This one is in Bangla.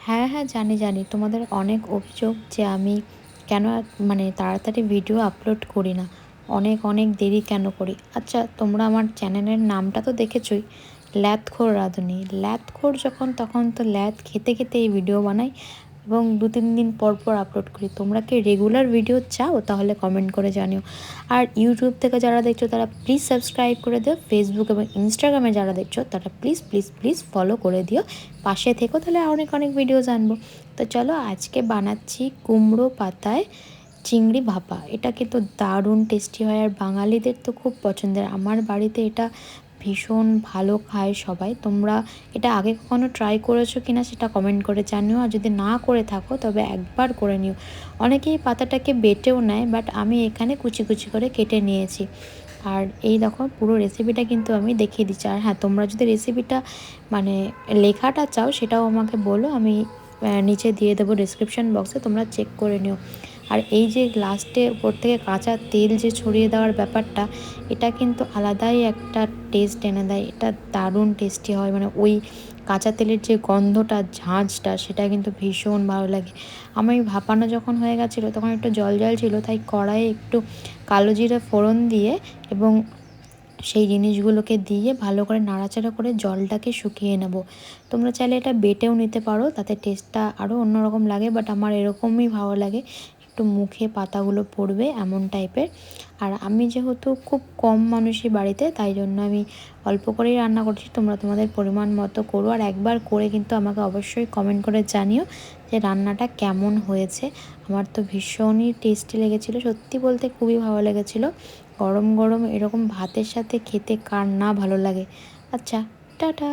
হ্যাঁ, হ্যাঁ, জানি, জানি। তোমাদের অনেক অভিযোগ যে আমি কেন মানে তাড়াতাড়ি ভিডিও আপলোড করি না। অনেক, অনেক দেরি কেন করি। আচ্ছা, তোমরা আমার চ্যানেলের নামটা তো দেখেছই, ল্যাদখোর রাঁধুনি। ল্যাদখোর যখন তখন তো ল্যাদ খেতে, খেতে এই ভিডিও বানাই এবং ২-৩ দিন পর, পর আপলোড করি। তোমরা কি রেগুলার ভিডিও চাও? তাহলে কমেন্ট করে জানিও। আর ইউটিউব থেকে যারা দেখছো তারা প্লিজ সাবস্ক্রাইব করে দিও। ফেসবুক এবং ইনস্টাগ্রামে যারা দেখছো তারা প্লিজ, প্লিজ, প্লিজ ফলো করে দিও। পাশে থেকো, তাহলে অনেক অনেক ভিডিও জানবো। তো চলো, আজকে বানাচ্ছি কুমড়ো পাতায় চিংড়ি ভাপা। এটা কিন্তু দারুণ টেস্টি হয় আর বাঙালিদের তো খুব পছন্দের। আমার বাড়িতে এটা ভীষণ ভালো খায় সবাই। তোমরা এটা আগে কখনো ট্রাই করেছো কিনা সেটা কমেন্ট করে জানিও। আর যদি না করে থাকো তবে একবার করে নিও। অনেকেই পাতাটাকে বেটেও নেয়, বাট আমি এখানে কুচি কুচি করে কেটে নিয়েছি। আর এই দেখো, পুরো রেসিপিটা কিন্তু আমি দেখিয়ে দিচ্ছি। আর হ্যাঁ, তোমরা যদি রেসিপিটা মানে লেখাটা চাও সেটাও আমাকে বলো, আমি নিচে দিয়ে দেবো ডিসক্রিপশান বক্সে, তোমরা চেক করে নিও। আর এই যে লাস্টে উপর থেকে কাঁচা তেল যে ছড়িয়ে দেওয়ার ব্যাপারটা, এটা কিন্তু আলাদাই একটা টেস্ট এনে দেয়। এটা দারুণ টেস্টি হয়, মানে ওই কাঁচা তেলের যে গন্ধটা, ঝাঁঝটা, সেটা কিন্তু ভীষণ ভালো লাগে। আমি ভাপানো যখন হয়ে গেছিলো তখন একটু জল জল ছিল, তাই কড়াইয়ে একটু কালো জিরে ফোড়ন দিয়ে এবং সেই জিনিসগুলোকে দিয়ে ভালো করে নাড়াচাড়া করে জলটাকে শুকিয়ে নেব। তোমরা চাইলে এটা বেটেও নিতে পারো, তাতে টেস্টটা আরও অন্যরকম লাগে, বাট আমার এরকমই ভালো লাগে, একটু মুখে পাতাগুলো পড়বে এমন টাইপের। আর আমি যেহেতু খুব কম মানুষই বাড়িতে, তাই জন্য আমি অল্প করেই রান্না করছি। তোমরা তোমাদের পরিমাণ মতো করো, আর একবার করে কিন্তু আমাকে অবশ্যই কমেন্ট করে জানিও যে রান্নাটা কেমন হয়েছে। আমার তো ভীষণই টেস্টি লেগেছিলো, সত্যি বলতে খুবই ভালো লেগেছিলো। গরম গরম এরকম ভাতের সাথে খেতে কার না ভালো লাগে। আচ্ছা, টাটা।